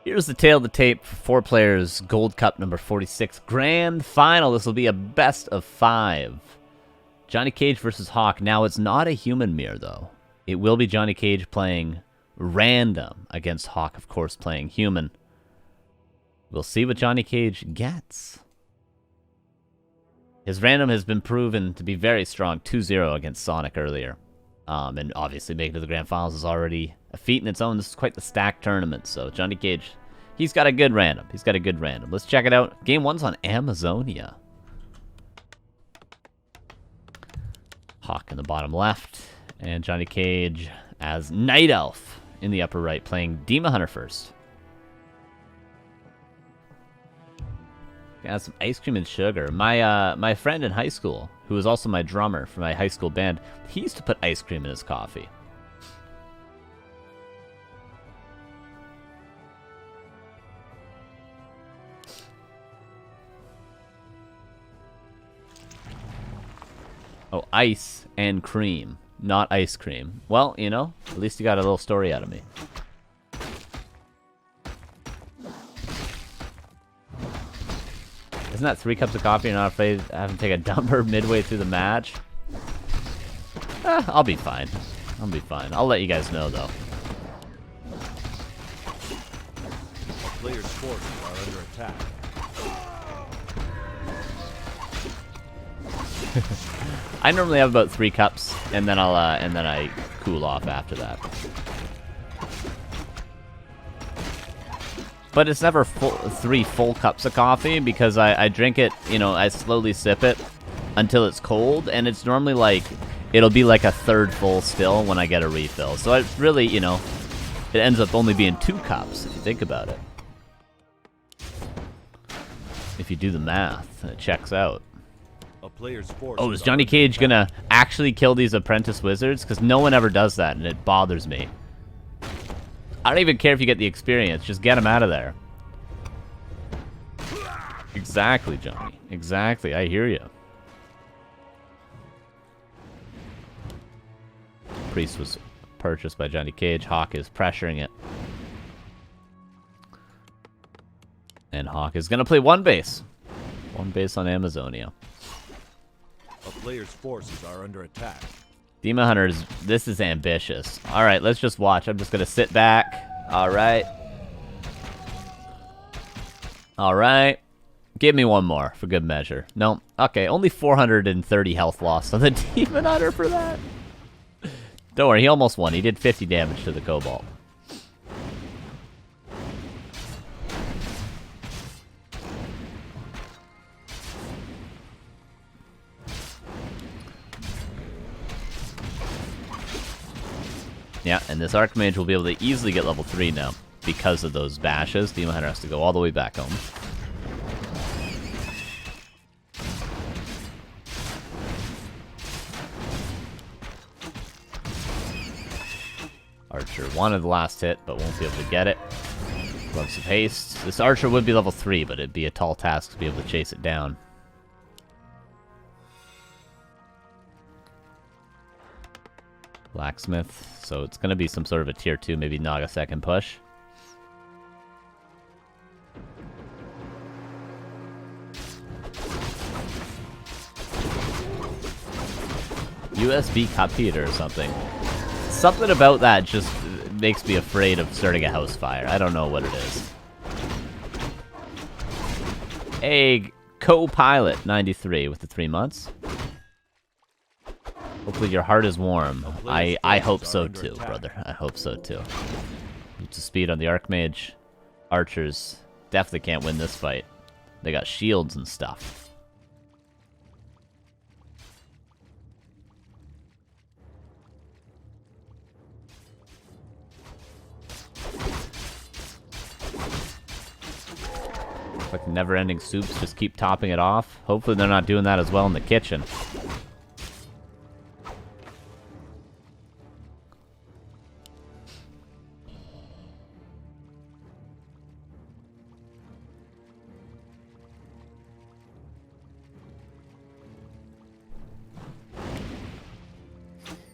Here's the tail of the tape for 4Players Gold Cup number 46 Grand Final. This will be a best of 5. JohnnyCage versus HawK. Now, it's not a human mirror, though. It will be JohnnyCage playing random against HawK, of course, playing human. We'll see what JohnnyCage gets. His random has been proven to be very strong, 2-0 against Sonic earlier. And obviously making it to the Grand Finals is already a feat in its own. This is quite the stacked tournament, so JohnnyCage, he's got a good random. He's got a good random. Let's check it out. Game 1's on Amazonia. HawK in the bottom left, and JohnnyCage as Night Elf in the upper right, playing Demon Hunter first. Got some ice cream and sugar. My friend in high school, who was also my drummer for my high school band, he used to put ice cream in his coffee. Oh, ice and cream, not ice cream. Well, you know, at least you got a little story out of me. Isn't that 3 cups of coffee? You're not afraid to have to take a dumper midway through the match? I'll be fine. I'll be fine. I'll let you guys know, though. Players' forces are under attack. I normally have about 3 cups, and then I cool off after that. But it's never 3 full cups of coffee because I drink it, you know, I slowly sip it until it's cold, and it's normally like, it'll be like a third full still when I get a refill. So it's really, you know, it ends up only being 2 cups if you think about it. If you do the math, it checks out. A player's force. Oh, is JohnnyCage gonna actually kill these apprentice wizards? Because no one ever does that, and it bothers me. I don't even care if you get the experience. Just get him out of there. Exactly, Johnny. Exactly. I hear you. Priest was purchased by JohnnyCage. HawK is pressuring it. And HawK is going to play 1 base. 1 base on Amazonia. A player's forces are under attack. Demon Hunters, this is ambitious. All right, let's just watch. I'm just going to sit back. All right. All right. Give me 1 more for good measure. No. Okay, only 430 health loss on the Demon Hunter for that. Don't worry, he almost won. He did 50 damage to the Cobalt. Yeah, and this Archmage will be able to easily get level 3 now because of those bashes. Demon Hunter has to go all the way back home. Archer wanted the last hit, but won't be able to get it. Gloves of Haste. This Archer would be level 3, but it'd be a tall task to be able to chase it down. Blacksmith, so it's going to be some sort of a tier 2, maybe Naga second push. USB cup heater or something. Something about that just makes me afraid of starting a house fire. I don't know what it is. A co-pilot 93 with the 3 months. Hopefully your heart is warm. I hope so too, brother. I hope so too. Boots of speed on the Archmage. Archers definitely can't win this fight. They got shields and stuff. Like never-ending soups, just keep topping it off. Hopefully they're not doing that as well in the kitchen.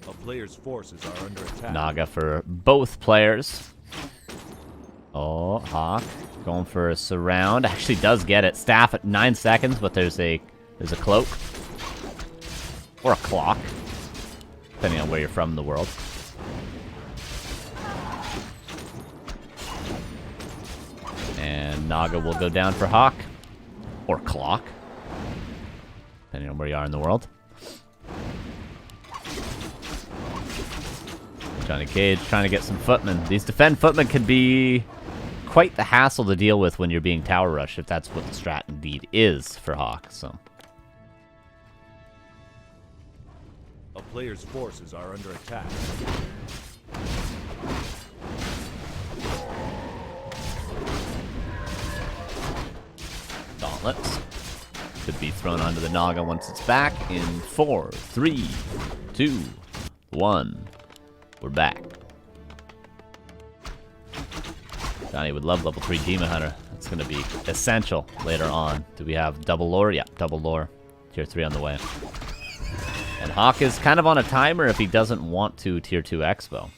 A player's forces are under attack. Naga for both players. Oh, HawK going for a surround. Actually does get it. Staff at 9 seconds, but there's a cloak. Or a clock. Depending on where you're from in the world. And Naga will go down for HawK. Or clock. Depending on where you are in the world. JohnnyCage trying to get some footmen. These defend footmen could be quite the hassle to deal with when you're being tower rushed, if that's what the strat indeed is for HawK. So A player's forces are under attack. Gauntlets could be thrown onto the Naga once it's back in 4, 3, 2, 1. We're back. Johnny would love level 3 Demon Hunter. That's going to be essential later on. Do we have double lore? Yeah, double lore. Tier 3 on the way. And HawK is kind of on a timer if he doesn't want to Tier 2 Expo.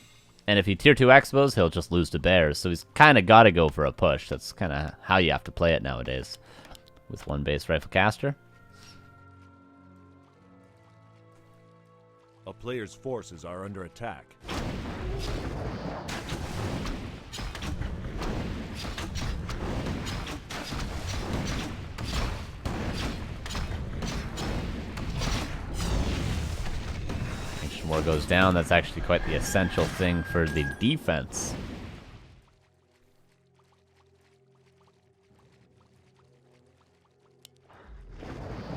And if he Tier 2 Expos, he'll just lose to bears. So he's kind of got to go for a push. That's kind of how you have to play it nowadays. With one base rifle caster. A player's forces are under attack. More goes down. That's actually quite the essential thing for the defense.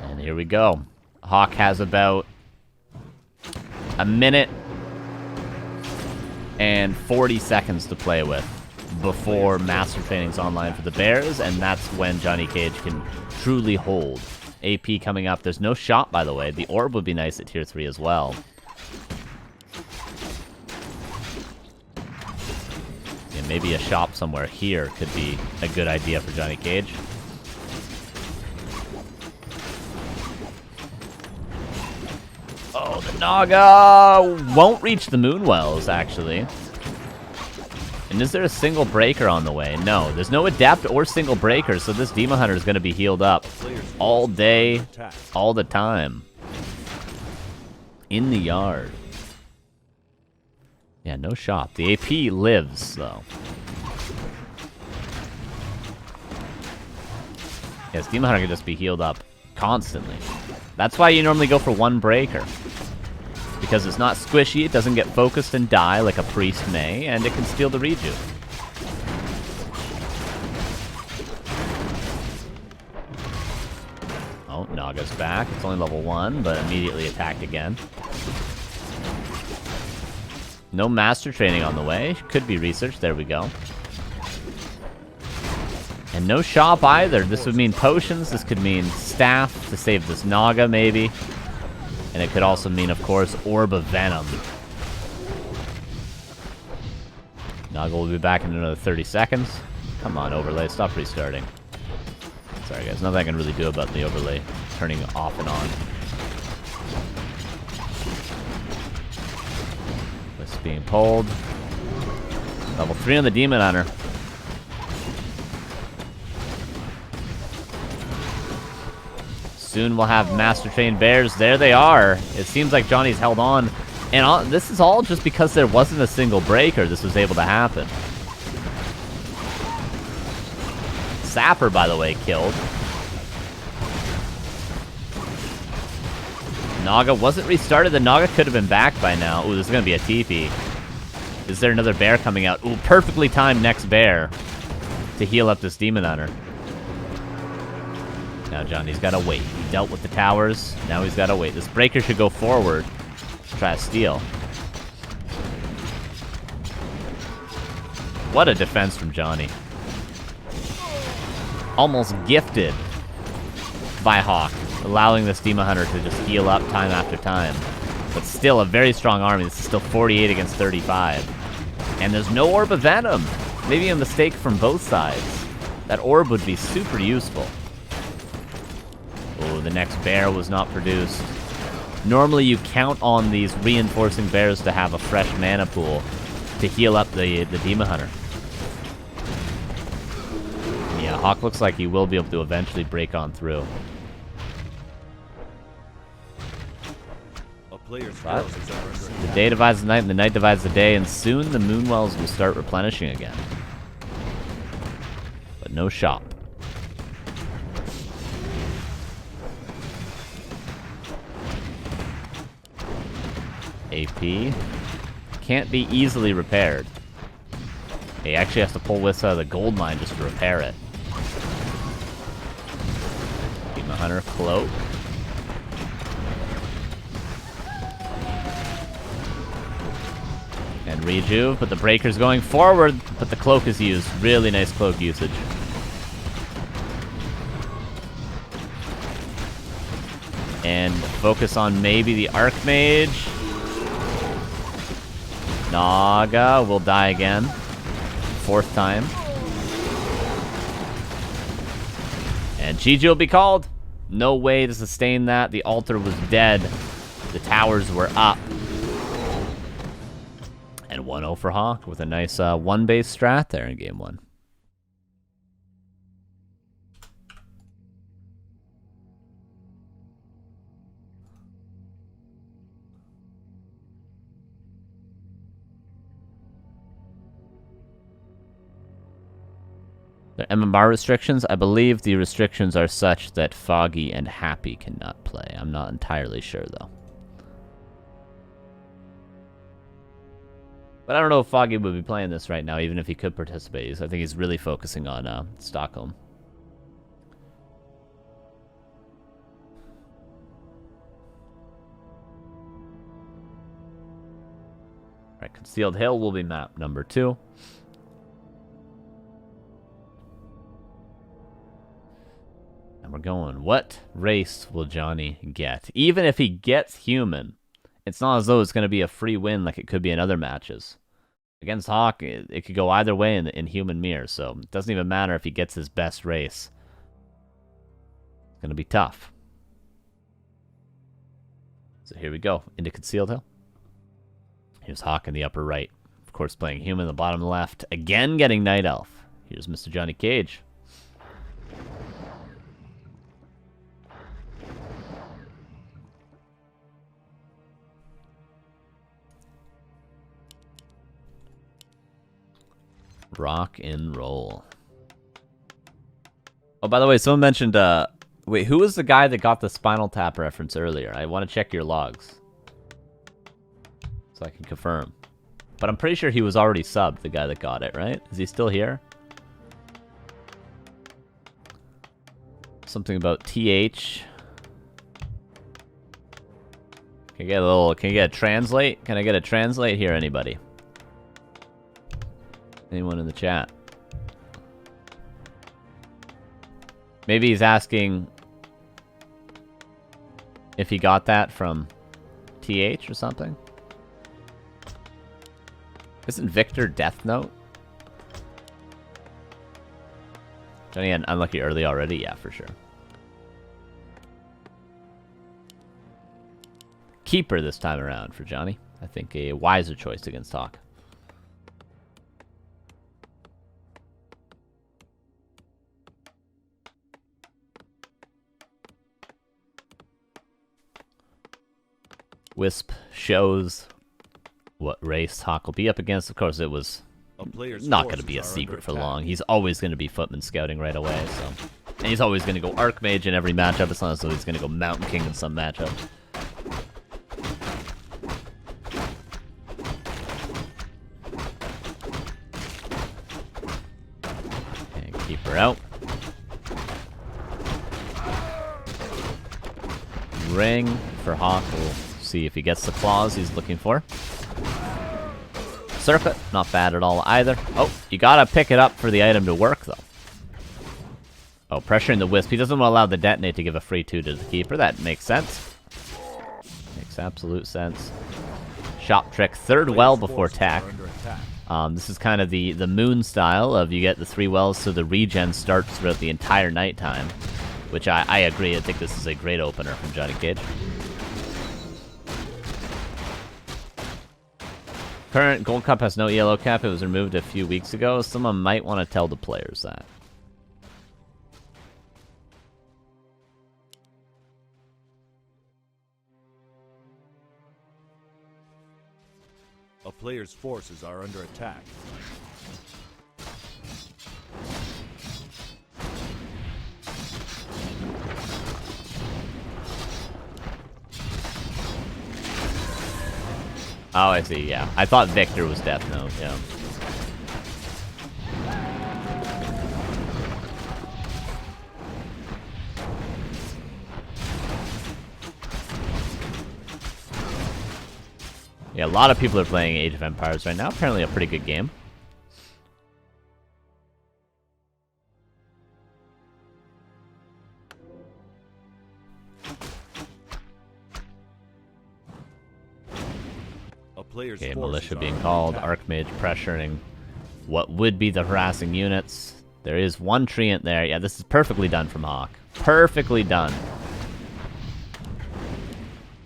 And here we go. HawK has about a minute and 40 seconds to play with before Master Training's online for the Bears, and that's when JohnnyCage can truly hold. AP coming up. There's no shot, by the way. The orb would be nice at Tier 3 as well. Yeah, maybe a shop somewhere here could be a good idea for JohnnyCage. Oh, the Naga won't reach the Moonwells, actually. And is there a single breaker on the way? No, there's no Adept or single breaker, so this Demon Hunter is going to be healed up all day, all the time. In the yard. Yeah, no shop. The AP lives, though. Yes, Demon Hunter can just be healed up constantly. That's why you normally go for one breaker. Because it's not squishy, it doesn't get focused and die like a priest may, and it can steal the rejuve. Oh, Naga's back. It's only level 1, but immediately attacked again. No Master Training on the way. Could be research. There we go. And no shop either. This would mean potions. This could mean staff to save this Naga, maybe. And it could also mean, of course, Orb of Venom. Naga will be back in another 30 seconds. Come on, overlay. Stop restarting. Sorry, guys. Nothing I can really do about the overlay turning off and on. This being pulled. Level 3 on the Demon Hunter. Soon we'll have Master Trained Bears. There they are. It seems like Johnny's held on. And this is all just because there wasn't a single breaker. This was able to happen. Sapper, by the way, killed. Naga wasn't restarted. The Naga could have been back by now. Ooh, this is going to be a TP. Is there another bear coming out? Ooh, perfectly timed next bear to heal up this Demon Hunter. Now Johnny's got to wait. He dealt with the towers. Now he's got to wait. This breaker should go forward. Try to steal. What a defense from Johnny. Almost gifted by HawK, allowing this Demon Hunter to just heal up time after time. But still a very strong army. This is still 48 against 35. And there's no Orb of Venom. Maybe a mistake from both sides. That orb would be super useful. Oh, the next bear was not produced. Normally you count on these reinforcing bears to have a fresh mana pool to heal up the Demon Hunter. HawK looks like he will be able to eventually break on through. A player's But forces are under the attack. day divides the night, and the night divides the day, and soon the moon wells will start replenishing again. But no shop. AP can't be easily repaired. He actually has to pull Wisp out of the gold mine just to repair it. Keep my hunter cloak. And rejuve, but the breaker's going forward, but the cloak is used. Really nice cloak usage. And focus on maybe the Archmage. Naga will die again. 4th time. And GG will be called. No way to sustain that. The altar was dead. The towers were up. And 1-0 for HawK with a nice 1-base strat there in game 1. The MMR restrictions, I believe the restrictions are such that Foggy and Happy cannot play. I'm not entirely sure, though. But I don't know if Foggy would be playing this right now, even if he could participate. I think he's really focusing on Stockholm. Alright, Concealed Hill will be map number 2. And we're going, what race will Johnny get? Even if he gets human, it's not as though it's going to be a free win like it could be in other matches. Against HawK, it could go either way in human mirror, so it doesn't even matter if he gets his best race. It's going to be tough. So here we go, into Concealed Hill. Here's HawK in the upper right. Of course, playing human in the bottom left. Again, getting Night Elf. Here's Mr. JohnnyCage. Rock and roll. Oh, by the way, someone mentioned, wait, who was the guy that got the Spinal Tap reference earlier? I want to check your logs. So I can confirm. But I'm pretty sure he was already subbed, the guy that got it, right? Is he still here? Something about TH. Can I get a translate? Can I get a translate here, anybody? Anyone in the chat? Maybe he's asking if he got that from TH or something. Isn't Victor Death Note? Johnny unlucky early already? Yeah, for sure. Keeper this time around for Johnny. I think a wiser choice against HawK. Wisp shows what race HawK will be up against. Of course, it was not going to be a secret for long. He's always going to be Footman scouting right away. So, and he's always going to go Archmage in every matchup. It's not as though he's going to go Mountain King in some matchup. And keep her out. Ring for HawK. We'll see if he gets the claws he's looking for. Circuit, not bad at all either. Oh, you gotta pick it up for the item to work, though. Oh, pressuring the Wisp. He doesn't want to allow the Detonate to give a free 2 to the Keeper. That makes sense. Makes absolute sense. Shop Trick, 3rd well before tech. This is kind of the Moon style of you get the 3 wells so the regen starts throughout the entire nighttime. Which I agree. I think this is a great opener from JohnnyCage. Current Gold Cup has no yellow cap. It was removed a few weeks ago. Someone might want to tell the players that. player's forces are under attack. Oh, I see, yeah. I thought Victor was Death Note, yeah. Yeah, a lot of people are playing Age of Empires right now. Apparently a pretty good game. Okay, militia being called, Archmage pressuring what would be the harassing units. There is one treant there. Yeah, this is perfectly done from HawK. Perfectly done.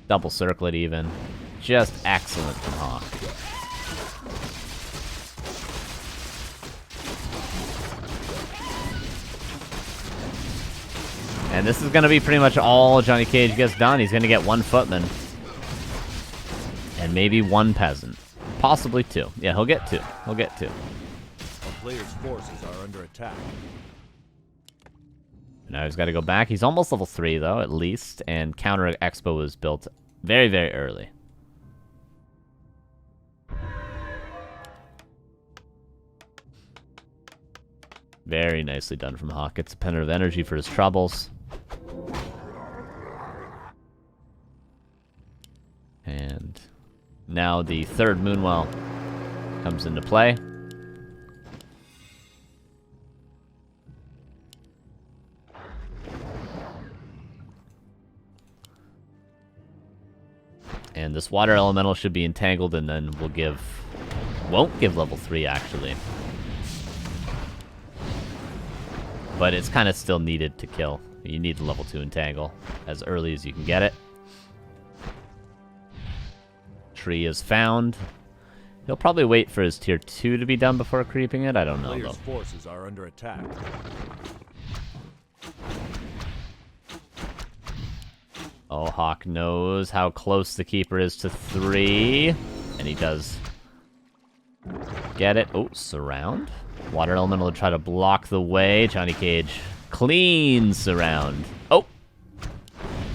Double circle it even. Just excellent from HawK. And this is going to be pretty much all JohnnyCage gets done. He's going to get one footman. And maybe one peasant. Possibly two. Yeah, he'll get two. He'll get two. A player's forces are under attack. Now he's got to go back. He's almost level 3, though, at least. And Counter Expo was built very, very early. Very nicely done from HawK. Gets a Penner of Energy for his troubles. And now the third Moonwell comes into play. And this water elemental should be entangled and then will give... won't give level 3, actually. But it's kind of still needed to kill. You need the level 2 entangle as early as you can get it. Tree is found. He'll probably wait for his tier 2 to be done before creeping it. I don't know, though. Forces are under attack. Oh, HawK knows how close the keeper is to 3. And he does get it. Oh, surround. Water elemental to try to block the way. JohnnyCage clean surround. Oh!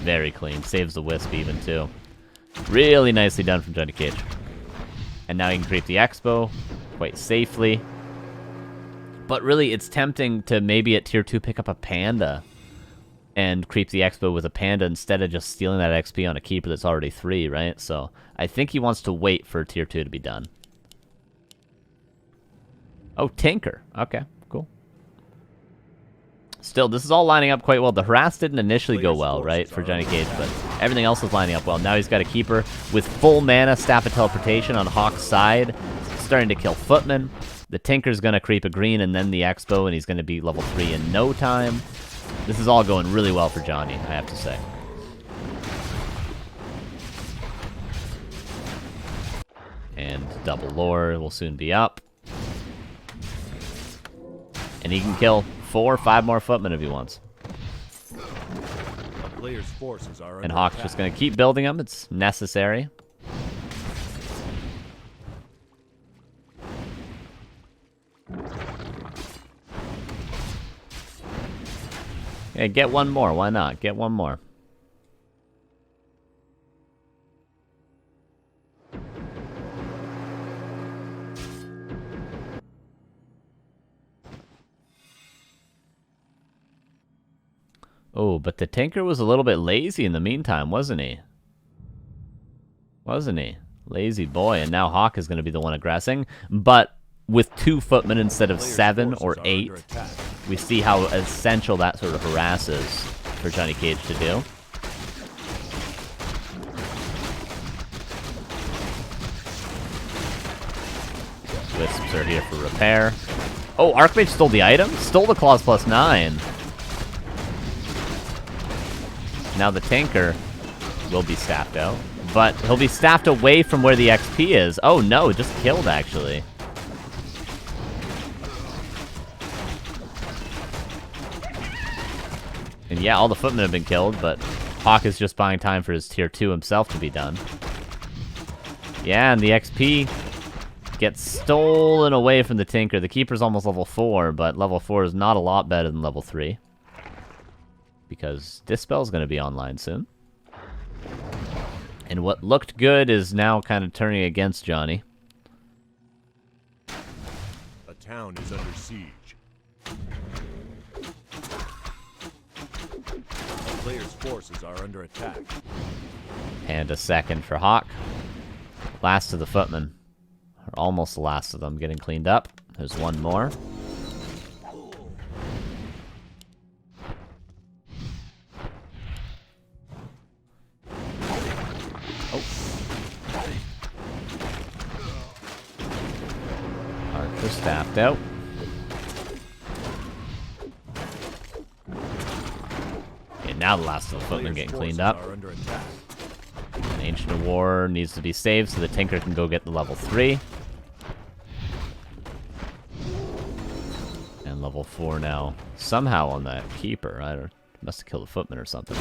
Very clean. Saves the wisp even, too. Really nicely done from JohnnyCage. And now he can creep the Expo quite safely. But really, it's tempting to maybe at tier 2 pick up a Panda and creep the Expo with a Panda instead of just stealing that XP on a keeper that's already 3, right? So I think he wants to wait for tier 2 to be done. Oh, Tinker. Okay, cool. Still, this is all lining up quite well. The harass didn't initially go well, right, for JohnnyCage, but everything else is lining up well. Now he's got a keeper with full mana, Staff of Teleportation on HawK's side. Starting to kill Footman. The Tinker's going to creep a green and then the Expo, and he's going to be level 3 in no time. This is all going really well for Johnny, I have to say. And double lore will soon be up. And he can kill 4 or 5 more footmen if he wants. A player's forces are and HawK's just going to keep building them. It's necessary. Yeah, get one more. Why not? Get one more. Oh, but the Tinker was a little bit lazy in the meantime, wasn't he? Wasn't he? Lazy boy. And now HawK is going to be the one aggressing. But with 2 footmen instead of 7 or 8, we see how essential that sort of harass is for JohnnyCage to do. Wisps are here for repair. Oh, Archmage stole the item? Stole the claws +9. Now the Tinker will be staffed out, but he'll be staffed away from where the XP is. Oh no, just killed actually. And yeah, all the footmen have been killed, but HawK is just buying time for his tier 2 himself to be done. Yeah, and the XP gets stolen away from the Tinker. The Keeper's almost level 4, but level 4 is not a lot better than level 3. Because Dispel's going to be online soon. And what looked good is now kind of turning against Johnny. A town is under siege. A player's forces are under attack. And a second for HawK. Last of the footmen. Or almost the last of them getting cleaned up. There's one more. Oh. Archer staffed out. Okay, now the last of the footmen getting cleaned up. Ancient of War needs to be saved so the Tinker can go get the level 3. And level 4 now. Somehow on that Keeper. I don't, must have killed a footman or something.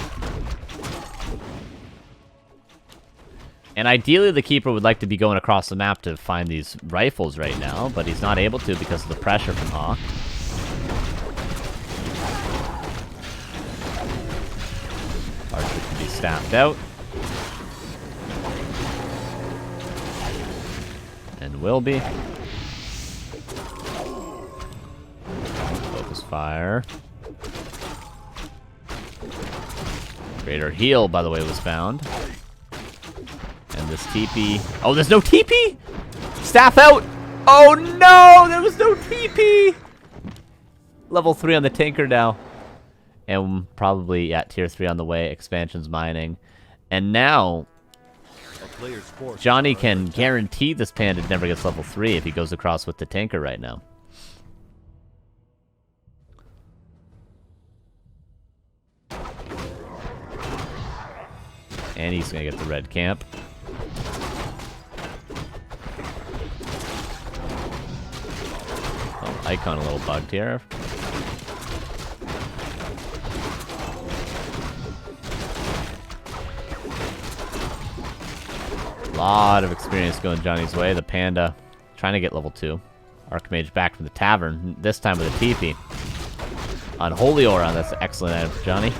And ideally the Keeper would like to be going across the map to find these rifles right now, but he's not able to because of the pressure from HawK. Archer can be staffed out. And will be. Focus fire. Greater heal, by the way, was found. And this TP. Oh, there's no TP! Staff out! Oh no! There was no TP! Level 3 on the Tinker now. And probably at tier 3 on the way. Expansions mining. And now Johnny can guarantee this Panda never gets level 3 if he goes across with the Tinker right now. And he's going to get the red camp. Oh, Icon a little bugged here. Lot of experience going Johnny's way. The Panda trying to get level 2. Archmage back from the tavern, this time with a TP. Unholy Aura, that's an excellent item for Johnny.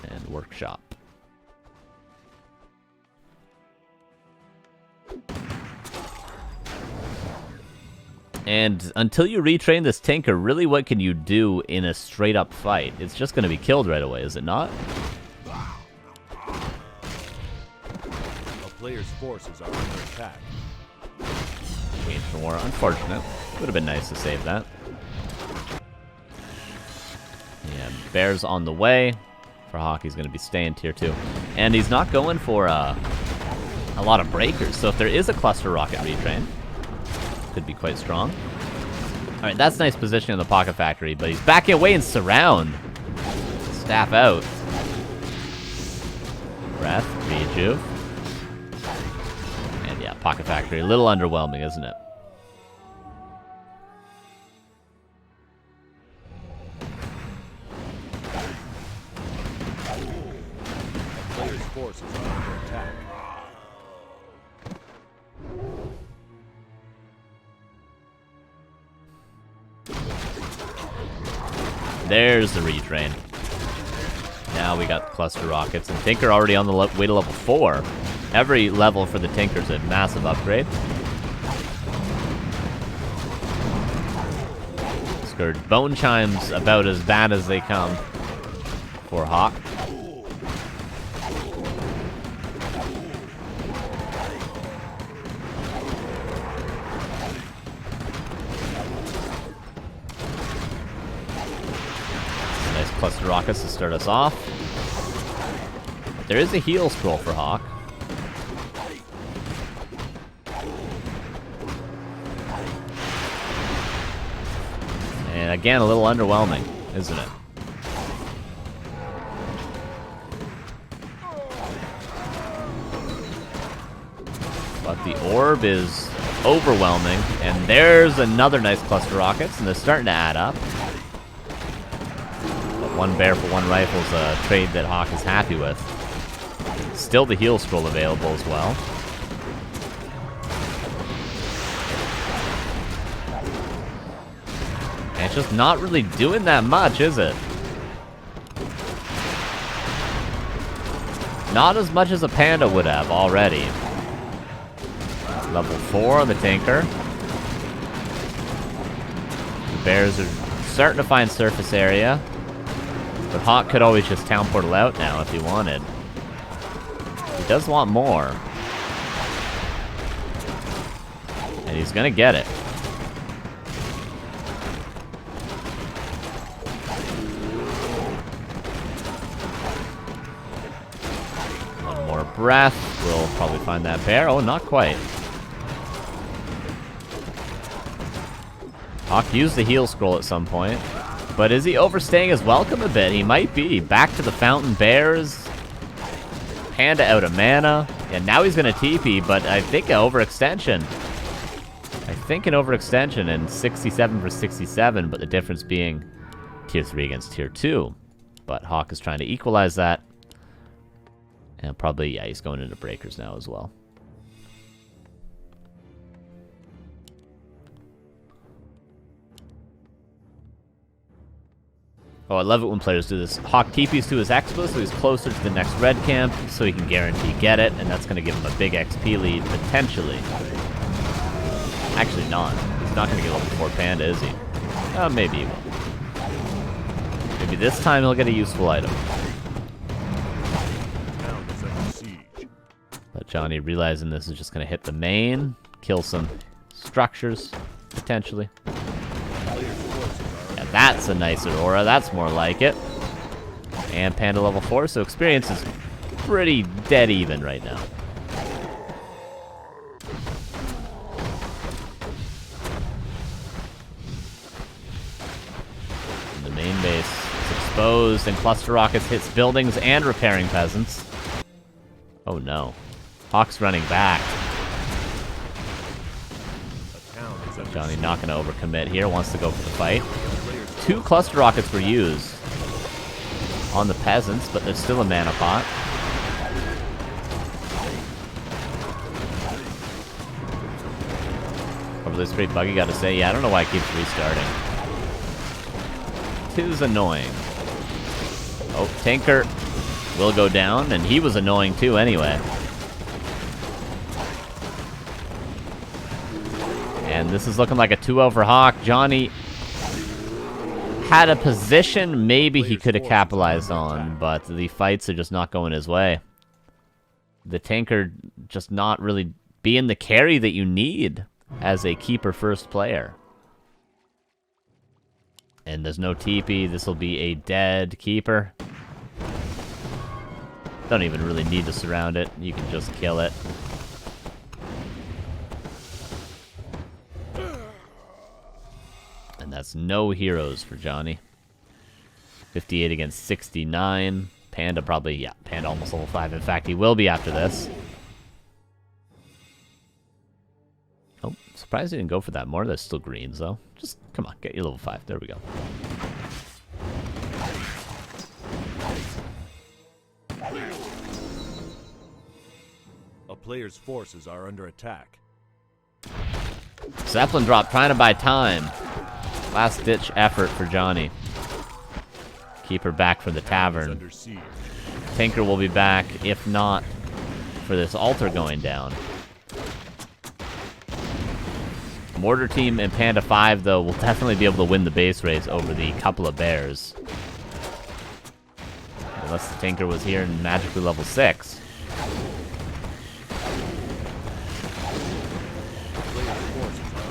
And Workshop. And until you retrain this Tinker, really what can you do in a straight-up fight? It's just going to be killed right away, is it not? A player's forces are under attack. Ancient War, unfortunate. Would have been nice to save that. Yeah, Bear's on the way. For HawK, he's going to be staying tier 2. And he's not going for a lot of breakers, so if there is a cluster rocket retrain, could be quite strong. Alright, that's nice position in the Pocket Factory, but he's backing away in surround. Staff out. Breath, rejuve. And yeah, Pocket Factory, a little underwhelming, isn't it? Player's forces are under attack. There's the retrain. Now we got cluster rockets, and Tinker already on the way to level 4. Every level for the Tinker's a massive upgrade. Scourge Bone Chimes about as bad as they come for HawK. Cluster rockets to start us off. But there is a heal scroll for HawK. And again, a little underwhelming, isn't it? But the orb is overwhelming. And there's another nice cluster rockets, and they're starting to add up. one bear for one rifle is a trade that HawK is happy with. Still the heal scroll available as well. And it's just not really doing that much, is it? Not as much as a panda would have already. Level 4 on the tanker. The bears are starting to find surface area. But HawK could always just town portal out now if he wanted. He does want more. And he's gonna get it. One more breath. We'll probably find that bear. Oh, not quite. HawK used the heal scroll at some point. But is he overstaying his welcome a bit? He might be. Back to the fountain bears. Panda out of mana. And now he's going to TP, but I think an overextension. And 67 for 67, but the difference being tier 3 against tier 2. But HawK is trying to equalize that. And probably, yeah, he's going into breakers now as well. Oh, I love it when players do this. HawK TPs to his expo, so he's closer to the next red camp, so he can guarantee get it, and that's going to give him a big XP lead, potentially. Actually not. He's not going to get level 4 panda, is he? Maybe he will. Maybe this time he'll get a useful item. But Johnny, realizing this is just going to hit the main, kill some structures, potentially. Yeah, that's a nicer aura. That's more like it. And panda level 4, so experience is pretty dead even right now. And the main base is exposed, and cluster rockets hits buildings and repairing peasants. Oh no. HawK's running back. Johnny not going to overcommit here, wants to go for the fight. 2 cluster rockets were used on the peasants, but there's still a mana pot. Probably this pretty buggy, gotta say. Yeah, I don't know why it keeps restarting. 'Tis annoying. Oh, tanker will go down, and he was annoying too anyway. And this is looking like a 2-0 for HawK. Johnny had a position maybe he could have capitalized on, but the fights are just not going his way. The tanker just not really being the carry that you need as a keeper first player. And there's no TP. This will be a dead keeper. Don't even really need to surround it. You can just kill it. And that's no heroes for Johnny. 58 against 69. Panda probably, yeah, Panda almost level 5. In fact, he will be after this. Oh, surprised he didn't go for that more. There's still greens, though. Just, come on, get your level 5. There we go. A player's forces are under attack. Zeppelin drop, trying to buy time. Last-ditch effort for Johnny. Keep her back from the tavern. Tinker will be back, if not for this altar going down. Mortar Team and Panda 5, though, will definitely be able to win the base race over the couple of bears. Unless the Tinker was here and magically level 6.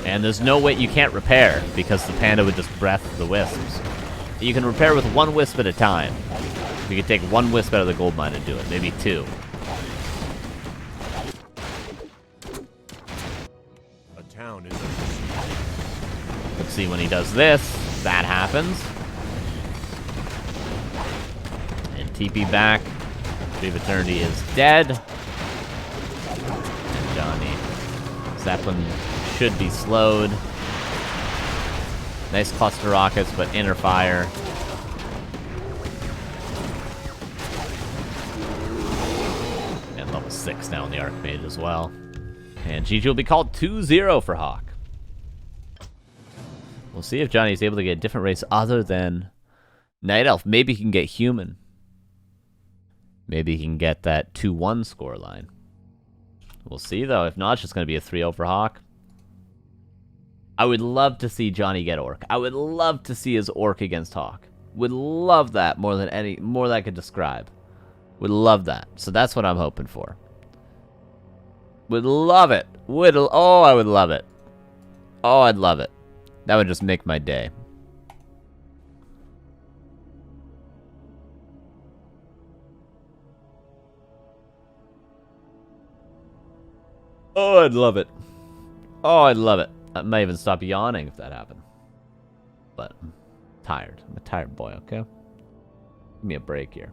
And there's no way you can't repair, because the Panda would just breath the wisps. You can repair with 1 wisp at a time. You can take 1 wisp out of the gold mine and do it, maybe 2. A town is Let's see when he does this. That happens. And TP back. Tree of Eternity is dead. And Johnny. Zeppelin should be slowed. Nice cluster rockets, but inner fire. 6 now in the Archmage as well. And GG will be called 2-0 for HawK. We'll see if Johnny is able to get a different race other than Night Elf. Maybe he can get Human. Maybe he can get that 2-1 scoreline. We'll see, though. If not, it's just going to be a 3-0 for HawK. I would love to see Johnny get Orc. I would love to see his Orc against HawK. Would love that more than I could describe. Would love that. So that's what I'm hoping for. Would love it. Oh, I would love it. Oh, I'd love it. That would just make my day. Oh, I'd love it. Oh, I'd love it. I might even stop yawning if that happened. But I'm tired. I'm a tired boy, okay? Give me a break here.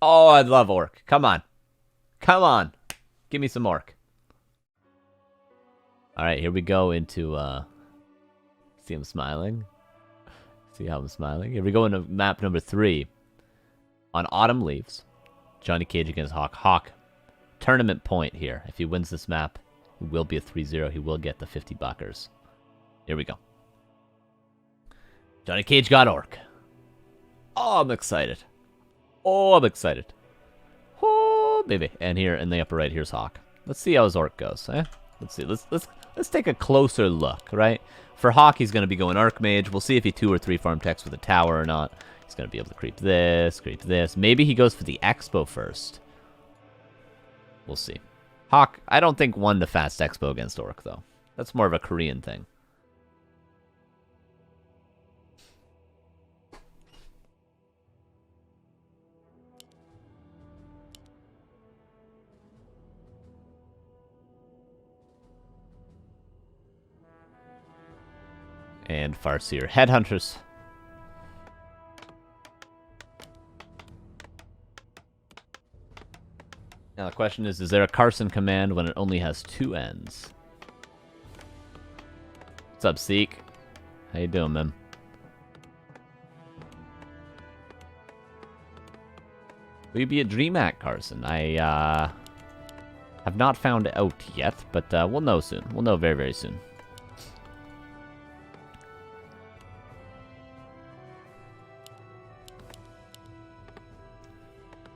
Oh, I'd love Orc. Come on. Come on. Give me some Orc. Alright, here we go into, see him smiling? See how I'm smiling? Here we go into map number 3. On Autumn Leaves. JohnnyCage against HawK. HawK, tournament point here. If he wins this map, it will be a 3-0. He will get the 50 buckers. Here we go. JohnnyCage got Orc. Oh, I'm excited. Oh, I'm excited. Oh, baby. And here in the upper right, here's HawK. Let's see how his Orc goes. Eh? Let's see. Let's take a closer look, right? For HawK, he's going to be going Archmage. We'll see if he 2 or 3 farm techs with a tower or not. He's going to be able to creep this, creep this. Maybe he goes for the Expo first. We'll see. HawK, I don't think won the fast Expo against Orc, though. That's more of a Korean thing. And Farseer Headhunters. Now the question is there a Carson command when it only has 2 ends? What's up, Seek? How you doing, man? Will you be a DreamHack, Carson? I have not found out yet, but we'll know soon. We'll know very, very soon.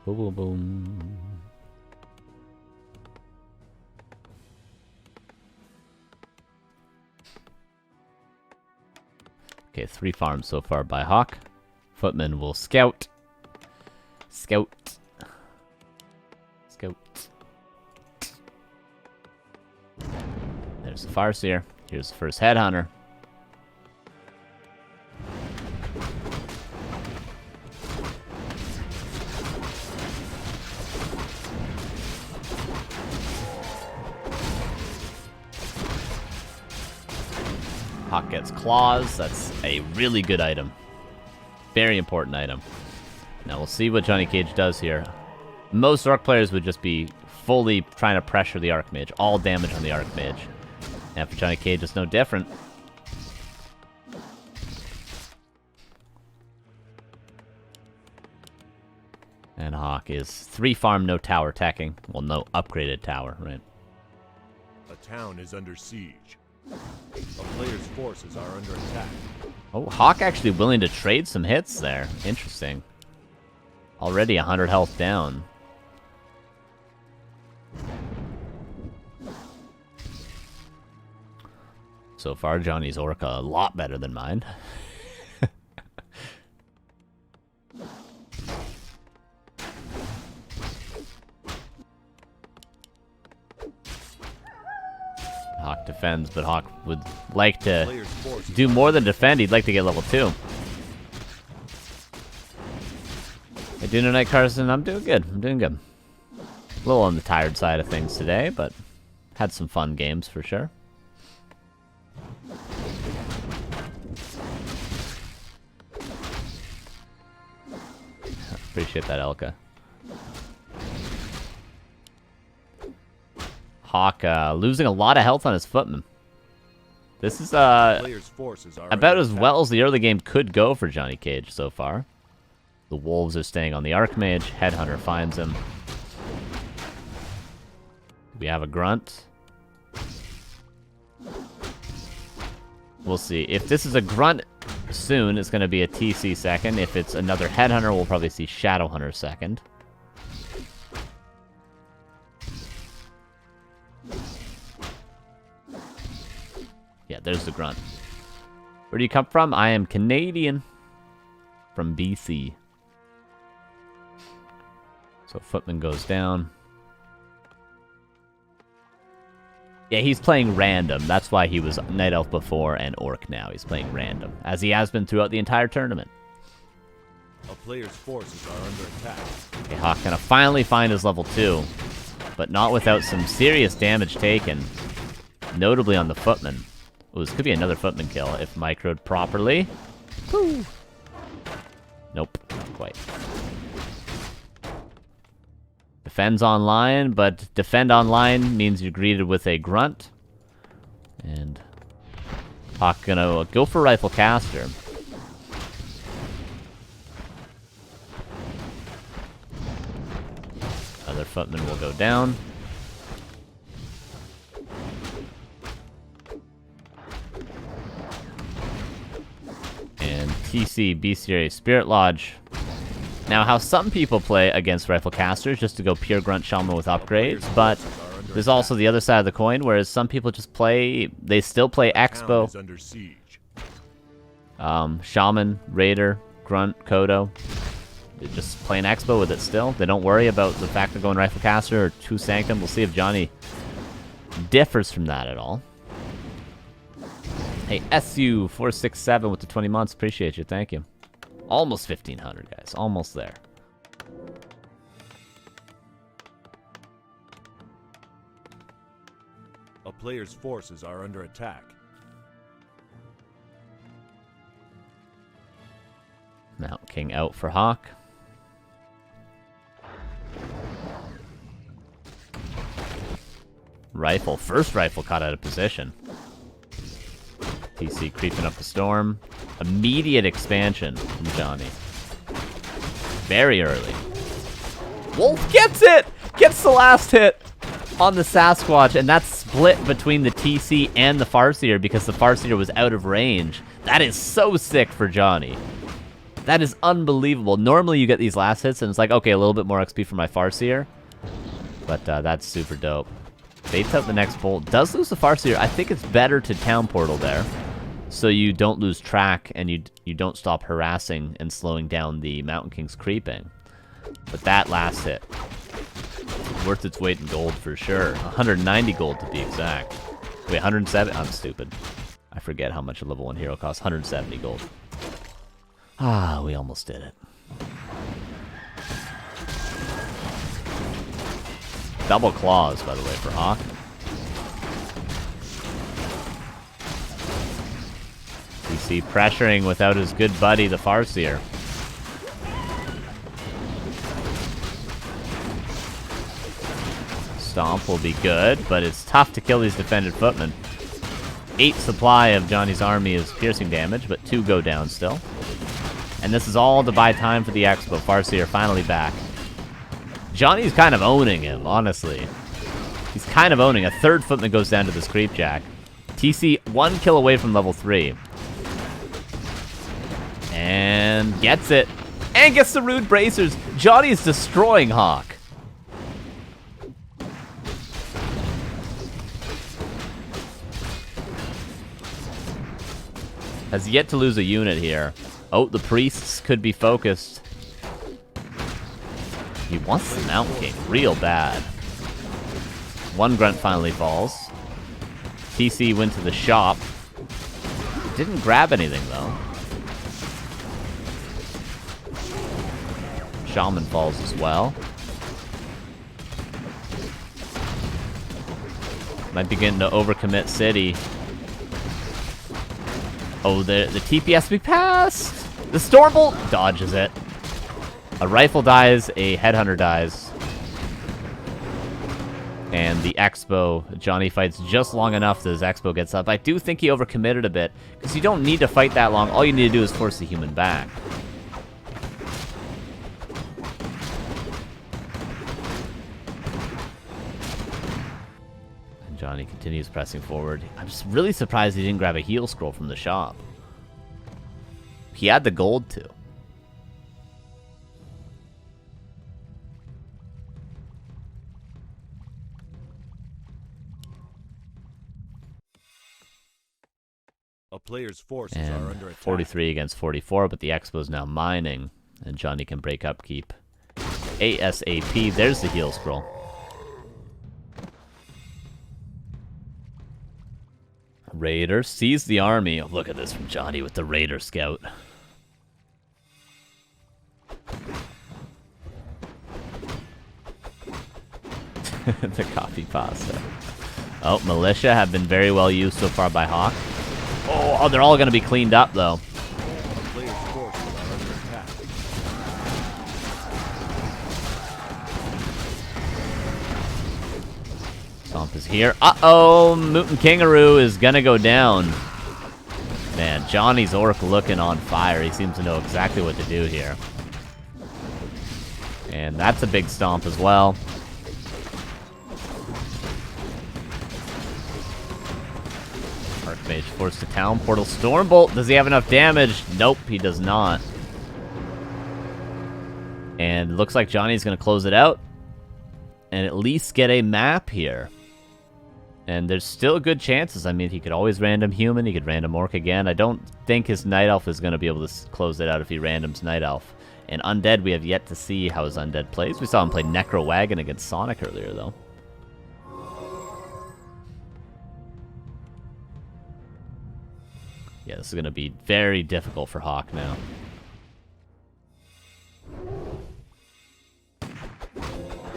Boom, boom, boom. Okay, 3 farms so far by HawK. Footman will scout. Scout. Scout. There's the Farseer. Here's the first Headhunter. HawK gets claws. That's a really good item. Very important item. Now we'll see what JohnnyCage does here. Most Orc players would just be fully trying to pressure the Archmage. All damage on the Archmage. And for JohnnyCage, it's no different. And HawK is 3 farm, no tower attacking. Well, no upgraded tower, right? A town is under siege. A player's forces are under attack. Oh, HawK actually willing to trade some hits there. Interesting. Already 100 health down. So far, Johnny's Orca a lot better than mine. HawK defends, but HawK would like to do more than defend. He'd like to get level 2. Hey, doing tonight, Carson? I'm doing good. I'm doing good. A little on the tired side of things today, but had some fun games for sure. Appreciate that, Elka. HawK losing a lot of health on his footman. This is about as well as the early game could go for JohnnyCage so far. The wolves are staying on the Archmage. Headhunter finds him. We have a grunt. We'll see. If this is a grunt soon, it's going to be a TC second. If it's another headhunter, we'll probably see Shadowhunter second. Yeah, there's the grunt. Where do you come from? I am Canadian. From BC. So Footman goes down. Yeah, he's playing random. That's why he was Night Elf before and Orc now. He's playing random, as he has been throughout the entire tournament. A player's forces are under attack. Okay, HawK gonna finally find his level 2, but not without some serious damage taken, notably on the Footman. Ooh, this could be another Footman kill if microed properly. Woo. Nope, not quite. Defends online, but defend online means you're greeted with a grunt. And HawK gonna go for Rifle Caster. Other Footman will go down. And TC Bestiary Spirit Lodge. Now, how some people play against Rifle Casters just to go pure Grunt Shaman with upgrades, but there's also the other side of the coin, whereas some people just play, they still play Expo, Shaman, Raider, Grunt, Kodo. They're just playing Expo with it still. They don't worry about the fact of going Rifle Caster or True Sanctum. We'll see if Johnny differs from that at all. Hey, SU467 with the 20 months. Appreciate you. Thank you. Almost 1,500, guys. Almost there. A player's forces are under attack. Mount King out for HawK. Rifle. First rifle caught out of position. TC creeping up the storm. Immediate expansion from Johnny. Very early. Wolf gets it! Gets the last hit on the Sasquatch, and that's split between the TC and the Farseer because the Farseer was out of range. That is so sick for Johnny. That is unbelievable. Normally you get these last hits and it's like, okay, a little bit more XP for my Farseer. But that's super dope. Baits out the next bolt. Does lose the Farseer. I think it's better to Town Portal there, so you don't lose track and you don't stop harassing and slowing down the Mountain King's creeping. But that last hit, worth its weight in gold for sure. 190 gold to be exact. Wait, 107? I'm stupid. I forget how much a level 1 hero costs. 170 gold. Ah, we almost did it. Double claws, by the way, for HawK. TC pressuring without his good buddy, the Farseer. Stomp will be good, but it's tough to kill these defended footmen. 8 supply of Johnny's army is piercing damage, but 2 go down still. And this is all to buy time for the Expo. Farseer finally back. Johnny's kind of owning him, honestly. He's kind of owning. A third footman goes down to this creepjack. TC 1 kill away from level 3. And gets it. And gets the Rude Bracers. Johnny is destroying HawK. Has yet to lose a unit here. Oh, the priests could be focused. He wants the Mountain King real bad. 1 grunt finally falls. TC went to the shop. Didn't grab anything, though. Shaman falls as well. Might be getting to overcommit city. Oh, the TPS be passed! The Stormbolt dodges it. A rifle dies, a headhunter dies. And the Expo, Johnny fights just long enough that his Expo gets up. I do think he overcommitted a bit, because you don't need to fight that long. All you need to do is force the human back. Johnny continues pressing forward. I'm just really surprised he didn't grab a heal scroll from the shop. He had the gold too. A player's forces And are under attack. 43 against 44, but the Expo's now mining, and Johnny can break upkeep. ASAP, there's the heal scroll. Raider sees the army. Oh, look at this from Johnny with the Raider scout. The coffee pasta. Oh, militia have been very well used so far by HawK. Oh, they're all going to be cleaned up, though. A player's forces are under attack. Stomp is here. Uh-oh, Mutant Kangaroo is going to go down. Man, Johnny's Orc looking on fire. He seems to know exactly what to do here. And that's a big stomp as well. Archmage forced to town. Portal Stormbolt. Does he have enough damage? Nope, he does not. And looks like Johnny's going to close it out. And at least get a map here. And there's still good chances. I mean, he could always random human. He could random orc again. I don't think his Night Elf is going to be able to close it out if he randoms Night Elf. And Undead, we have yet to see how his Undead plays. We saw him play Necro Wagon against Sonic earlier, though. Yeah, this is going to be very difficult for HawK now.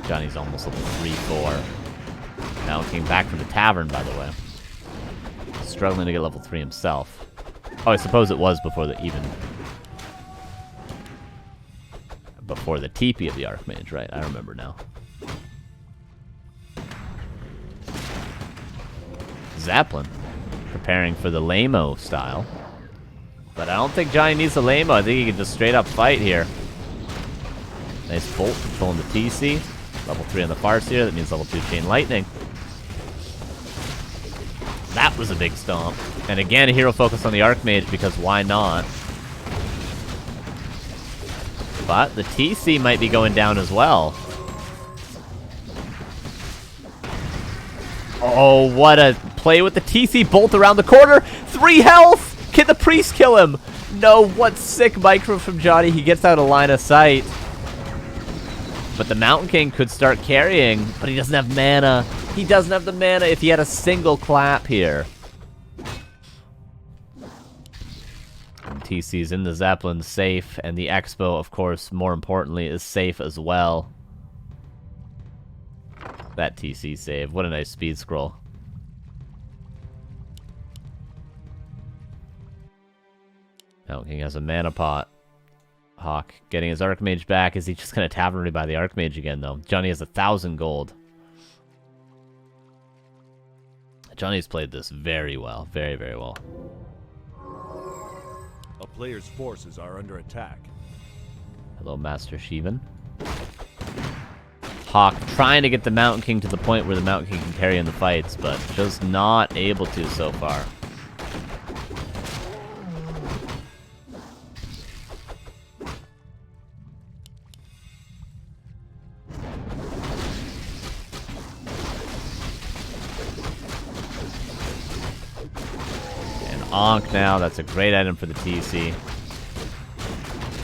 Johnny's almost level 3-4. Now came back from the tavern, by the way. Struggling to get level 3 himself. Oh, I suppose it was before the before the TP of the Archmage, right? I remember now. Zeppelin. Preparing for the Lamo style. But I don't think Johnny needs the Lamo. I think he can just straight up fight here. Nice Bolt controlling the TC. Level 3 on the Farseer. That means level 2 Chain Lightning. That was a big stomp. And again, a hero focus on the Archmage because why not? But the TC might be going down as well. Oh, what a play with the TC Bolt around the corner. 3 health! Can the Priest kill him? No, what sick micro from Johnny. He gets out of line of sight. But the Mountain King could start carrying, but he doesn't have mana. He doesn't have the mana if he had a single clap here. And TC's in the Zeppelin safe, and the Expo, of course, more importantly, is safe as well. That TC save. What a nice speed scroll. Mountain King has a mana pot. HawK getting his Archmage back. Is he just going to tavern by the Archmage again, though? Johnny has 1,000 gold. Johnny's played this very well. Very, very well. A player's forces are under attack. Hello, Master Shivan. HawK trying to get the Mountain King to the point where the Mountain King can carry in the fights, but just not able to so far. Onk now, that's a great item for the TC.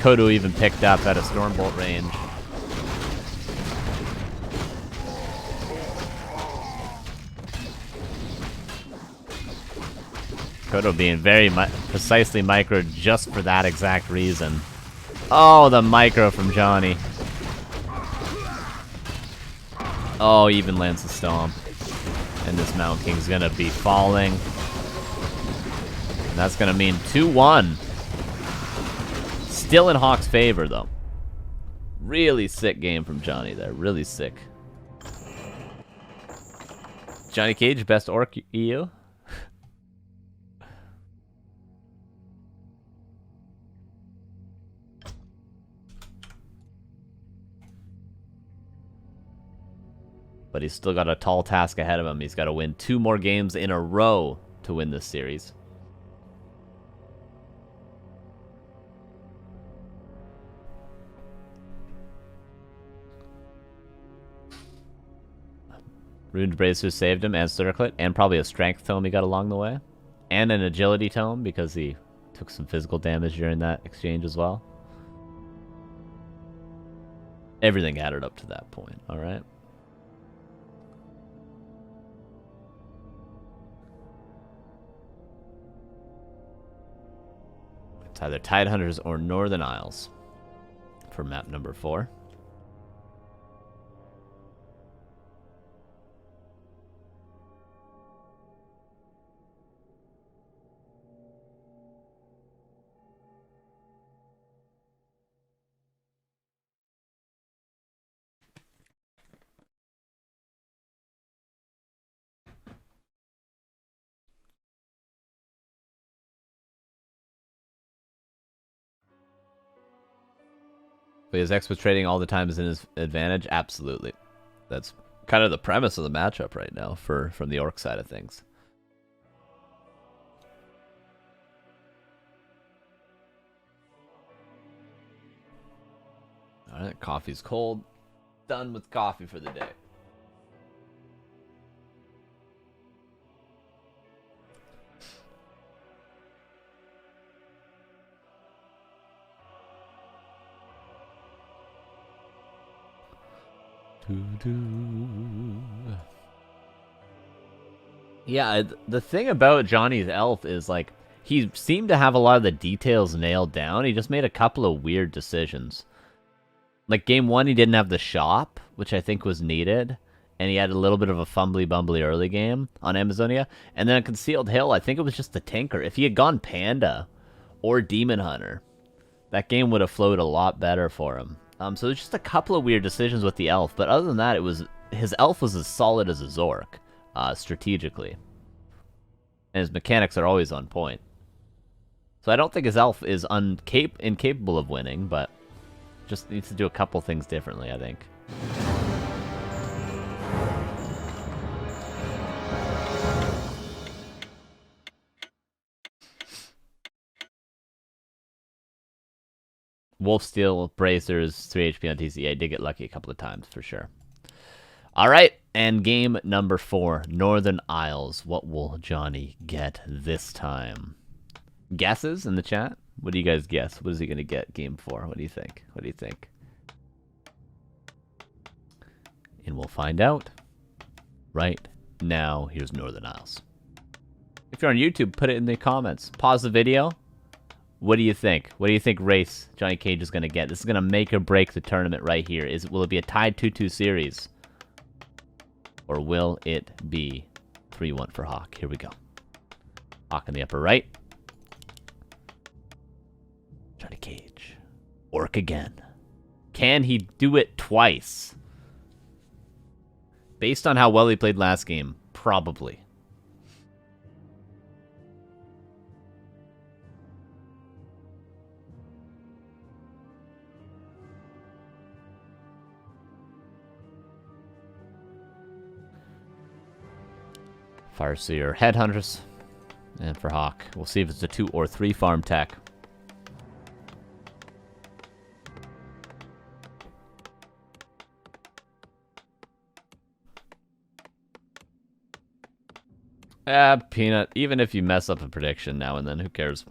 Kodo even picked up at a Stormbolt range. Kodo being very precisely microed just for that exact reason. Oh, the micro from Johnny. Oh, he even lands the Stomp. And this Mountain King's gonna be falling. And that's going to mean 2-1. Still in HawK's favor, though. Really sick game from Johnny there. Really sick. JohnnyCage, best Orc EU? But he's still got a tall task ahead of him. He's got to win 2 more games in a row to win this series. Ruined Bracer saved him, and Circlet, and probably a Strength Tome he got along the way. And an Agility Tome, because he took some physical damage during that exchange as well. Everything added up to that point, alright? It's either Tidehunters or Northern Isles for map number 4. But his Expo trading all the time is in his advantage? Absolutely. That's kind of the premise of the matchup right now from the Orc side of things. Alright, coffee's cold. Done with coffee for the day. Yeah, the thing about Johnny's elf is, like, he seemed to have a lot of the details nailed down. He just made a couple of weird decisions. Like, game 1, he didn't have the shop, which I think was needed. And he had a little bit of a fumbly-bumbly early game on Amazonia. And then a Concealed Hill, I think it was just the Tinker. If he had gone Panda or Demon Hunter, that game would have flowed a lot better for him. So there's just a couple of weird decisions with the elf. But other than that, his elf was as solid as a Zork, strategically. And his mechanics are always on point. So I don't think his elf is incapable of winning, but just needs to do a couple things differently, I think. Wolfsteel, Bracers, 3 HP on TCA. I did get lucky a couple of times, for sure. Alright, and game number 4, Northern Isles. What will Johnny get this time? Guesses in the chat? What do you guys guess? What is he going to get game 4? What do you think? What do you think? And we'll find out right now. Here's Northern Isles. If you're on YouTube, put it in the comments. Pause the video. What do you think? What do you think race JohnnyCage is going to get? This is going to make or break the tournament right here. Will it be a tied 2-2 series? Or will it be 3-1 for HawK? Here we go. HawK in the upper right. JohnnyCage. Orc again. Can he do it twice? Based on how well he played last game, probably. FireSeer Headhunters. And for HawK, we'll see if it's a 2 or 3 farm tech. Peanut, even if you mess up a prediction now and then, who cares?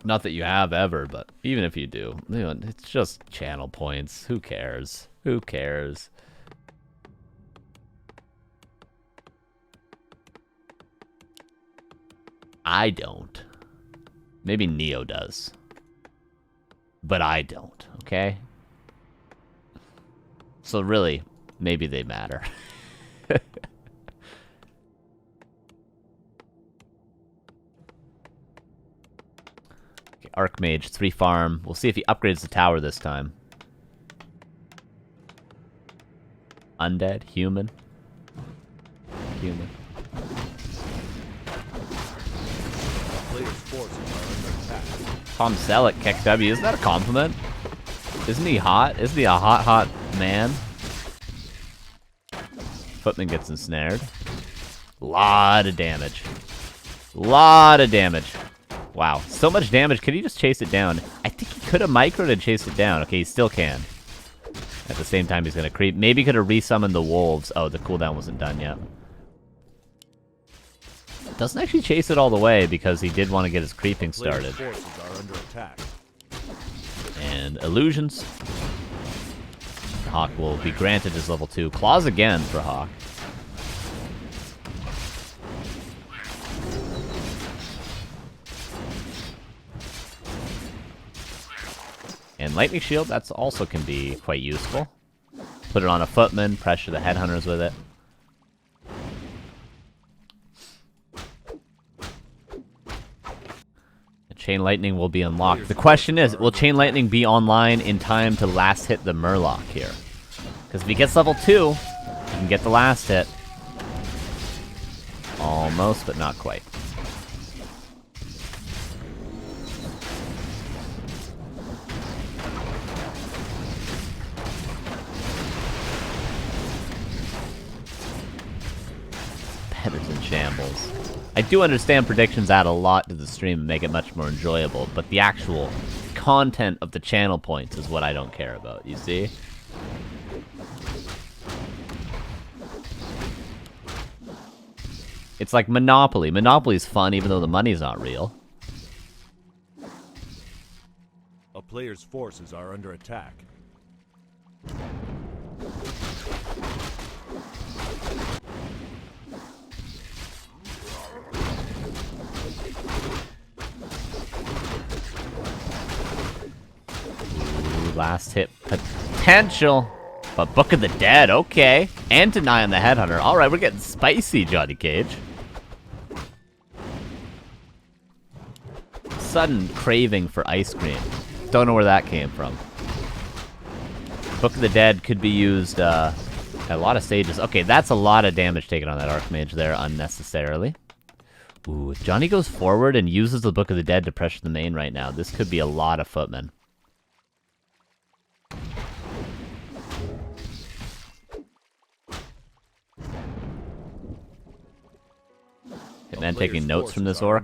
Not that you have ever, but even if you do, it's just channel points. Who cares? Who cares? I don't. Maybe Neo does. But I don't, okay? So really, maybe they matter. Archmage, 3 farm. We'll see if he upgrades the tower this time. Undead, human. Human. Tom Selleck, Keck W. Isn't that a compliment? Isn't he hot? Isn't he a hot, hot man? Footman gets ensnared. Lot of damage. Lot of damage. Wow, so much damage. Could he just chase it down? I think he could have microed and chased it down. Okay, he still can. At the same time, he's going to creep. Maybe he could have resummoned the wolves. Oh, the cooldown wasn't done yet. Doesn't actually chase it all the way because he did want to get his creeping started. Forces are under attack. And illusions. HawK will be granted his level 2. Claws again for HawK. And Lightning Shield, that's also can be quite useful. Put it on a Footman, pressure the Headhunters with it. Chain Lightning will be unlocked. The question is, will Chain Lightning be online in time to last hit the Murloc here? Because if he gets level 2, he can get the last hit. Almost, but not quite. Better's in shambles. I do understand predictions add a lot to the stream and make it much more enjoyable, but the actual content of the channel points is what I don't care about, you see? It's like Monopoly. Monopoly's fun even though the money's not real. A player's forces are under attack. Last hit potential. But Book of the Dead, okay. And deny on the Headhunter. Alright, we're getting spicy, JohnnyCage. Sudden craving for ice cream. Don't know where that came from. Book of the Dead could be used at a lot of stages. Okay, that's a lot of damage taken on that Archmage there unnecessarily. Ooh, if Johnny goes forward and uses the Book of the Dead to pressure the main right now, this could be a lot of Footmen. Hitman taking notes from this orc.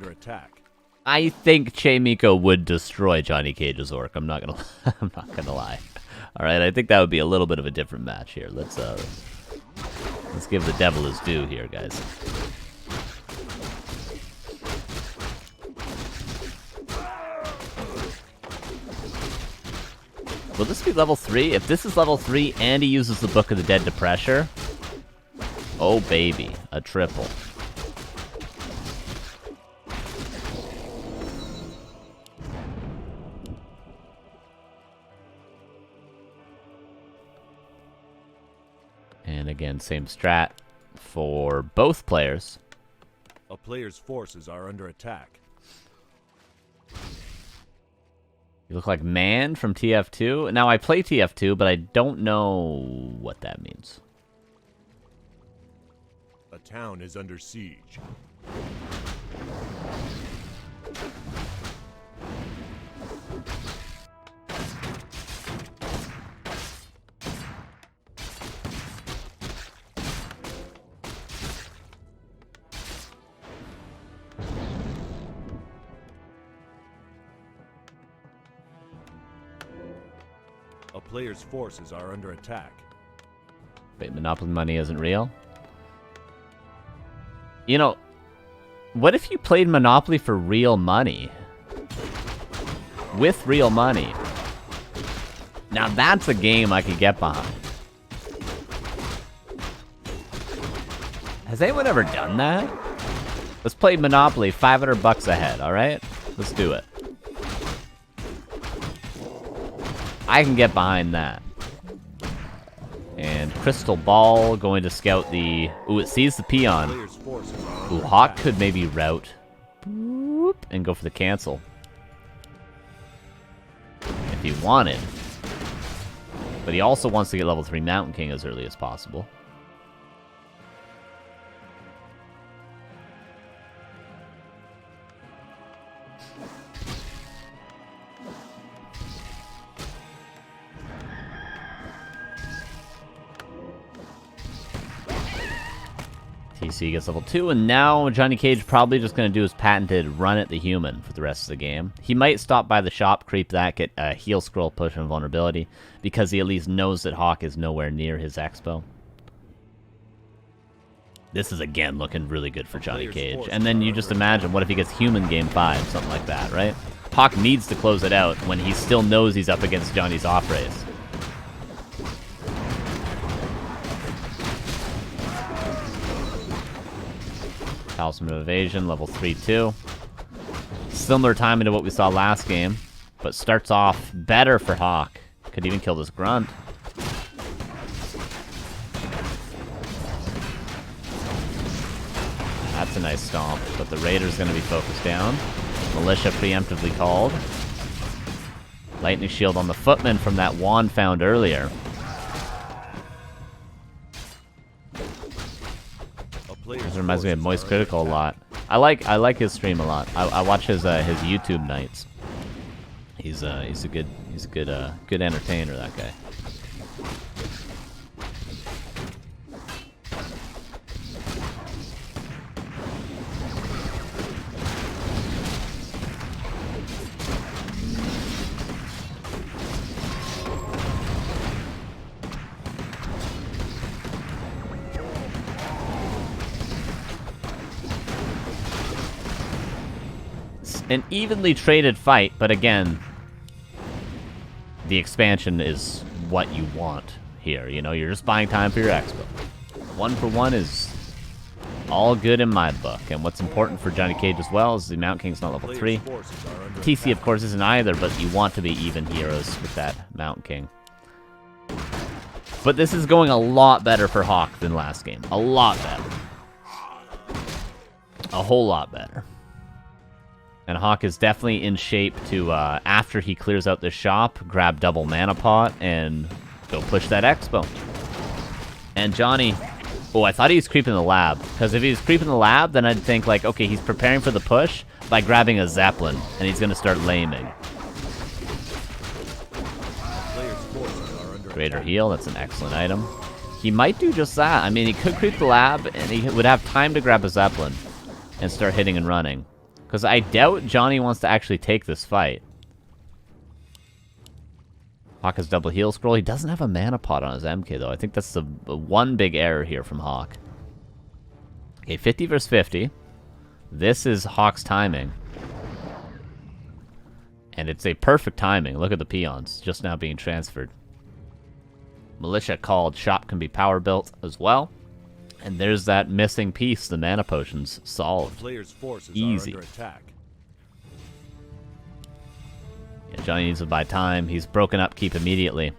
I think Che Miko would destroy JohnnyCage's orc. I'm not gonna lie. All right, I think that would be a little bit of a different match here. Let's give the devil his due here, guys. Will this be level 3? If this is level 3 and he uses the Book of the Dead to pressure, oh baby, a triple. And again, same strat for both players. A player's forces are under attack. You look like Man from TF2. Now, I play TF2, but I don't know what that means. A town is under siege. A player's forces are under attack. Wait, Monopoly money isn't real? You know, what if you played Monopoly for real money? With real money. Now that's a game I could get behind. Has anyone ever done that? Let's play Monopoly, 500 bucks a head, alright? Let's do it. I can get behind that. And Crystal Ball going to scout the... Ooh, it sees the peon. Ooh, HawK could maybe route. Boop, and go for the cancel. If he wanted. But he also wants to get level 3 Mountain King as early as possible. TC gets level 2, and now JohnnyCage probably just going to do his patented run at the human for the rest of the game. He might stop by the shop, creep that, get a heal scroll, push and vulnerability, because he at least knows that HawK is nowhere near his expo. This is, again, looking really good for JohnnyCage. And then you just imagine, what if he gets human game 5, something like that, right? HawK needs to close it out when he still knows he's up against Johnny's off race. Talisman of Evasion, level 3-2. Similar timing to what we saw last game, but starts off better for HawK. Could even kill this grunt. That's a nice stomp, but the Raider's going to be focused down. Militia preemptively called. Lightning Shield on the Footman from that wand found earlier. This reminds me of Moist Critical a lot. I like his stream a lot. I watch his YouTube nights. He's a good entertainer, that guy. An evenly traded fight, but again, the expansion is what you want here. You know, you're just buying time for your expo. 1-for-1 is all good in my book. And what's important for JohnnyCage as well is the Mount King's not level 3. TC, of course, isn't either, but you want to be even heroes with that Mount King. But this is going a lot better for HawK than last game. A lot better. A whole lot better. And HawK is definitely in shape to, after he clears out this shop, grab double mana pot and go push that expo. And Johnny... Oh, I thought he was creeping the lab. Because if he was creeping the lab, then I'd think, like, okay, he's preparing for the push by grabbing a Zeppelin. And he's going to start laming. Greater heal, that's an excellent item. He might do just that. I mean, he could creep the lab, and he would have time to grab a Zeppelin and start hitting and running. Because I doubt Johnny wants to actually take this fight. HawK has double heal scroll. He doesn't have a mana pot on his MK, though. I think that's the one big error here from HawK. Okay, 50 versus 50. This is HawK's timing. And it's a perfect timing. Look at the peons just now being transferred. Militia called. Shop can be power built as well. And there's that missing piece, the mana potions, solved. Player's forces easy. are under attack. Yeah, Johnny needs to buy time. He's broken up keep immediately.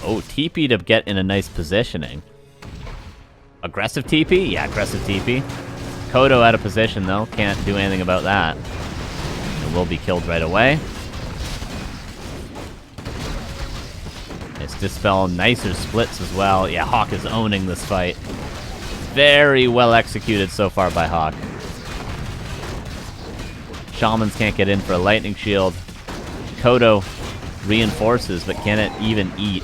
Oh, TP to get in a nice positioning. Aggressive TP? Yeah, aggressive TP. Kodo out of position, though. Can't do anything about that. And will be killed right away. It's Dispel, nicer splits as well. Yeah, HawK is owning this fight. Very well executed so far by HawK. Shamans can't get in for a lightning shield. Kodo reinforces, but can it even eat?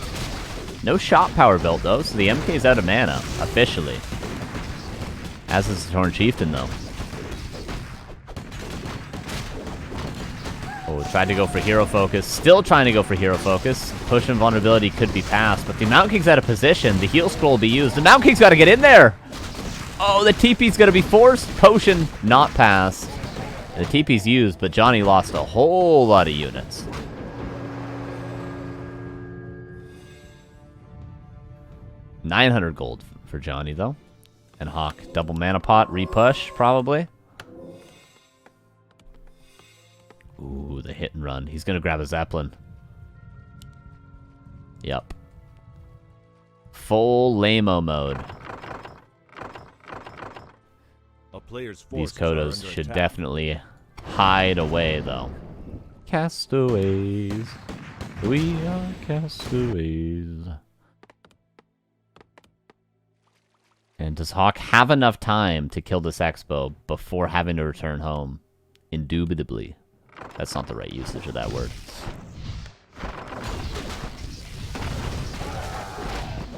No shop power built, though, so the MK's out of mana, officially. As is the Torn Chieftain, though. Oh, tried to go for hero focus. Still trying to go for hero focus. Push and vulnerability could be passed, but the Mount King's out of position. The heal scroll will be used. The Mount King's got to get in there! Oh, the TP's going to be forced. Potion not passed. The TP's used, but Johnny lost a whole lot of units. $900 gold for Johnny, though. And HawK. Double mana pot, repush, probably. Ooh, the hit and run. He's going to grab a Zeppelin. Yep. Full lame-o mode. These Kodos should definitely hide away, though. Castaways. We are castaways. And does HawK have enough time to kill this expo before having to return home? Indubitably. That's not the right usage of that word.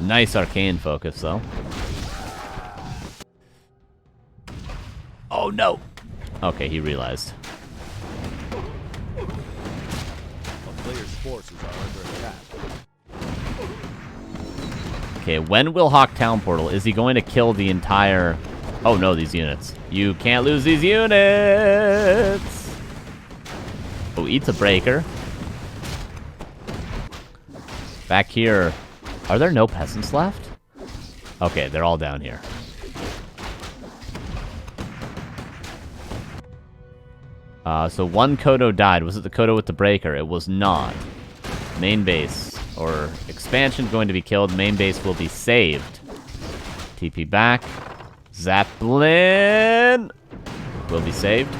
Nice arcane focus, though. Oh, no. Okay, he realized. A player's forces are under attack. Okay, when will HawK Town Portal? Is he going to kill the entire... Oh, no, these units. You can't lose these units! Oh, eats a breaker. Back here. Are there no peasants left? Okay, they're all down here. So one Kodo died. Was it the Kodo with the breaker? It was not. Main base. Or expansion going to be killed. Main base will be saved. TP back. Zeppelin will be saved.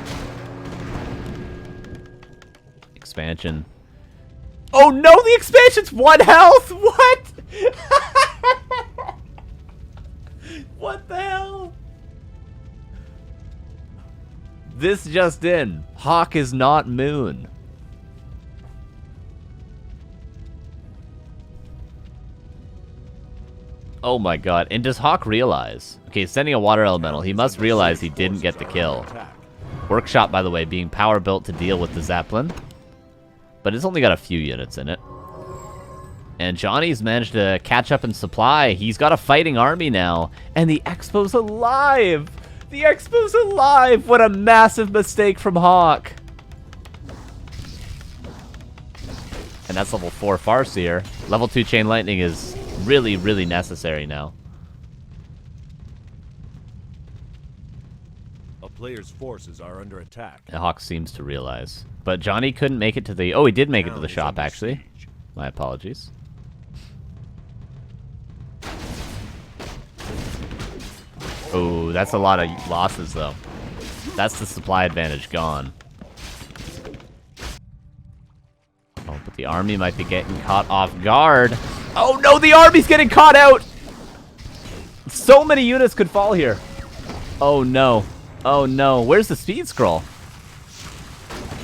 Expansion. Oh no, the expansion's 1 health! What? What the hell? This just in. HawK is not Moon. Oh my god. And does HawK realize? Okay, sending a water elemental. He must realize he didn't get the kill. Workshop, by the way, being power built to deal with the Zeppelin. But it's only got a few units in it. And Johnny's managed to catch up in supply. He's got a fighting army now. And the Expo's alive! The Expo's alive! What a massive mistake from HawK. And that's level 4 Farseer. Level 2 Chain Lightning is really, really necessary now. A player's forces are under attack. And HawK seems to realize. But Johnny couldn't make it to the... Oh, he did make it to the shop, actually. My apologies. Oh, that's a lot of losses, though. That's the supply advantage gone. Oh, but the army might be getting caught off guard. Oh, no, the army's getting caught out! So many units could fall here. Oh, no. Oh, no. Where's the speed scroll?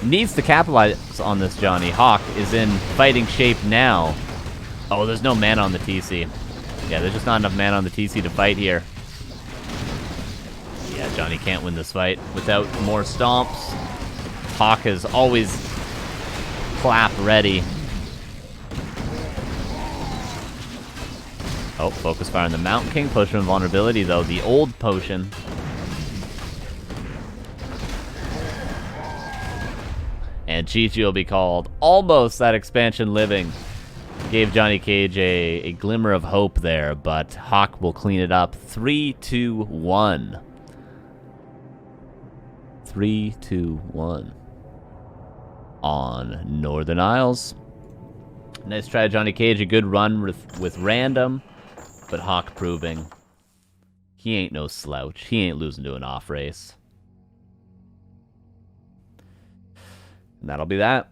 Needs to capitalize on this, Johnny. HawK is in fighting shape now. Oh, there's no mana on the TC. Yeah, there's just not enough mana on the TC to fight here. Yeah, Johnny can't win this fight without more stomps. HawK is always clap ready. Oh, focus fire on the Mountain King. Potion of Vulnerability, though. The old potion. And Chi-Chi will be called almost that expansion living. Gave JohnnyCage a glimmer of hope there, but HawK will clean it up. 3-2-1. 3-2-1. On Northern Isles. Nice try, JohnnyCage. A good run with random. But HawK proving he ain't no slouch. He ain't losing to an off race. And that'll be that.